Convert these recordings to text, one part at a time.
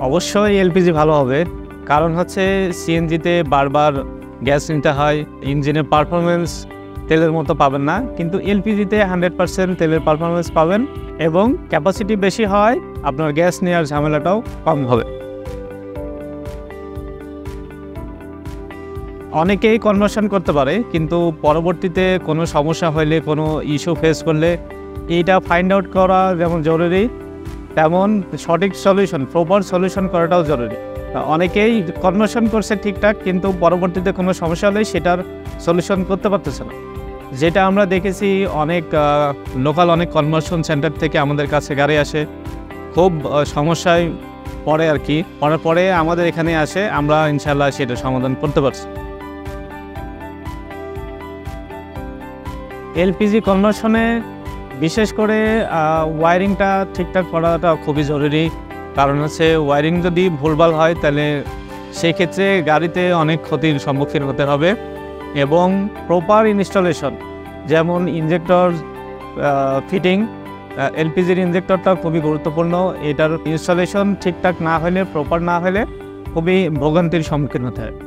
অবশ্যই এলপিজি ভালো হবে, কারণ হচ্ছে সিএনজিতে বারবার গ্যাস নিতে হয়, ইঞ্জিনের পারফরমেন্স তেলের মতো পাবেন না, কিন্তু এলপিজিতে 100% তেলের পারফরমেন্স পাবেন এবং ক্যাপাসিটি বেশি হয়, আপনার গ্যাস নেওয়ার ঝামেলাটাও কম হবে। অনেকেই কনভার্সন করতে পারে, কিন্তু পরবর্তীতে কোনো সমস্যা হলে, কোনো ইস্যু ফেস করলে এইটা ফাইন্ড আউট করা যেমন জরুরি, তেমন সঠিক সলিউশন, প্রপার সলিউশন করাটাও জরুরি। অনেকেই কনভার্সন করছে ঠিকঠাক, কিন্তু পরবর্তীতে কোনো সমস্যা হলে সেটার সলিউশন করতে পারতেছে না। যেটা আমরা দেখেছি, অনেক লোকাল অনেক কনভার্সন সেন্টার থেকে আমাদের কাছে গাড়ি আসে, খুব সমস্যায় পড়ে আর কি, পড়ার পরে আমাদের এখানে আসে, আমরা ইনশাল্লাহ সেটা সমাধান করতে পারছি। এলপিজি কনভার্সনে বিশেষ করে ওয়ারিংটা ঠিকঠাক করাটা খুবই জরুরি, কারণ হচ্ছে ওয়ারিং যদি ভুলভাল হয় তাহলে সেই ক্ষেত্রে গাড়িতে অনেক ক্ষতির সম্মুখীন হতে হবে। এবং প্রপার ইনস্টলেশন, যেমন ইনজেক্টর ফিটিং, এলপিজির ইনজেক্টরটা খুবই গুরুত্বপূর্ণ। এটার ইনস্টলেশন ঠিকঠাক না হলে, প্রপার না হলে খুবই ভোগান্তির সম্মুখীন হতে হয়।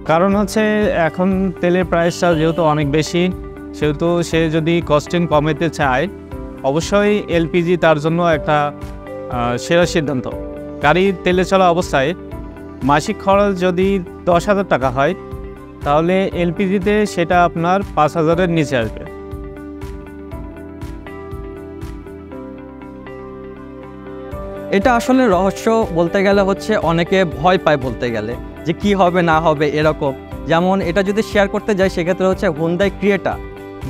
কারণ হচ্ছে এখন তেলের প্রাইসটা যেহেতু অনেক বেশি, সেহেতু সে যদি কস্টিং কমাতে চায়, অবশ্যই এলপিজি তার জন্য একটা সেরা সিদ্ধান্ত। গাড়ি তেলে চলা অবস্থায় মাসিক খরচ যদি 10,000 টাকা হয়, তাহলে এলপিজিতে সেটা আপনার 5,000-এর নিচে আসবে। এটা আসলে রহস্য বলতে গেলে হচ্ছে অনেকে ভয় পায় বলতে গেলে, যে কি হবে না হবে এরকম। যেমন এটা যদি শেয়ার করতে যাই, সেক্ষেত্রে হচ্ছে হুন্ডাই ক্রিয়েটা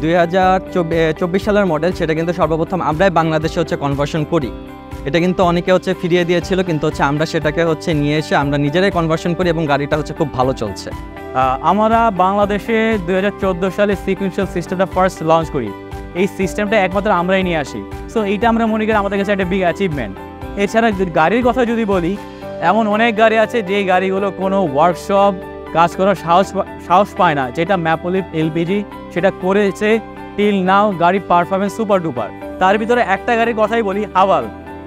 2024 সালের মডেল, সেটা কিন্তু সর্বপ্রথম আমরাই বাংলাদেশে হচ্ছে কনভার্সন করি। এটা কিন্তু অনেকে হচ্ছে ফিরিয়ে দিয়েছিল, কিন্তু হচ্ছে আমরা সেটাকে হচ্ছে নিয়ে এসে আমরা নিজেরাই কনভার্সন করি এবং গাড়িটা হচ্ছে খুব ভালো চলছে। আমরা বাংলাদেশে 2014 সালে সিকুয়েন্সিয়াল সিস্টেমটা ফার্স্ট লঞ্চ করি। এই সিস্টেমটা একমাত্র আমরাই নিয়ে আসি। সো এইটা আমরা মনে করি আমাদের কাছে একটা বিগ অ্যাচিভমেন্ট। এছাড়া গাড়ির কথা যদি বলি, এমন অনেক গাড়ি আছে যে গাড়িগুলো কোনো ওয়ার্কশপ কাজ করার সাহস পায় না, যেটা ম্যাপলিফ এলপিজি সেটা করেছে টিল নাও। গাড়ির পারফরমেন্স সুপার ডুপার। তার ভিতরে একটা গাড়ির কথাই বলি,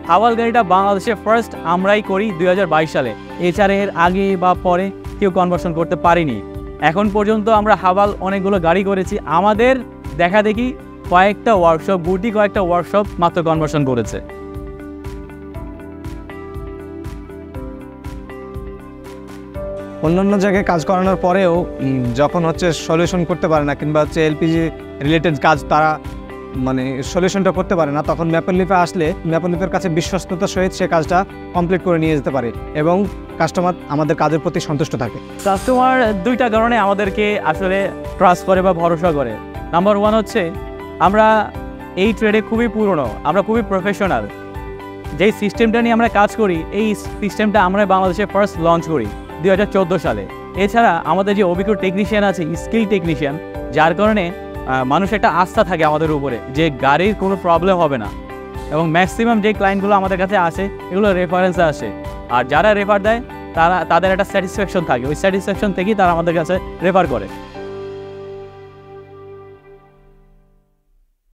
হাওয়াল গাড়িটা বাংলাদেশে ফার্স্ট আমরাই করি 2022 সালে। এছাড়া এর আগে বা পরে কেউ কনভার্সন করতে পারিনি। এখন পর্যন্ত আমরা হাওয়াল অনেকগুলো গাড়ি করেছি, আমাদের দেখা দেখি কয়েকটা ওয়ার্কশপ মাত্র কনভার্সন করেছে। অন্যান্য জায়গায় কাজ করানোর পরেও যখন হচ্ছে সলিউশন করতে পারে না, কিংবা হচ্ছে এলপিজি রিলেটেড কাজ তারা মানে সলিউশনটা করতে পারে না, তখন ম্যাপলিফে আসলে ম্যাপলিফের কাছে বিশ্বস্ততার সহিত সে কাজটা কমপ্লিট করে নিয়ে যেতে পারে এবং কাস্টমার আমাদের কাজের প্রতি সন্তুষ্ট থাকে। কাস্টমার দুইটা কারণে আমাদেরকে আসলে ট্রাস্ট করে বা ভরসা করে। নাম্বার 1 হচ্ছে আমরা এই ট্রেডে খুবই পুরনো, আমরা খুবই প্রফেশনাল। যেই সিস্টেমটা নিয়ে আমরা কাজ করি, এই সিস্টেমটা আমরা বাংলাদেশে ফার্স্ট লঞ্চ করি 2014 সালে। এছাড়া আমাদের যে অভিজ্ঞ টেকনিশিয়ান আছে, স্কিল টেকনিশিয়ান, যার কারণে মানুষ একটা আস্থা থাকে আমাদের উপরে যে গাড়ির কোনো প্রবলেম হবে না। এবং ম্যাক্সিমাম যে ক্লায়েন্টগুলো আমাদের কাছে আসে, এগুলো রেফারেন্সে আসে, আর যারা রেফার দেয় তাদের একটা স্যাটিসফ্যাকশন থাকে, ওই স্যাটিসফ্যাকশন থেকেই তারা আমাদের কাছে রেফার করে।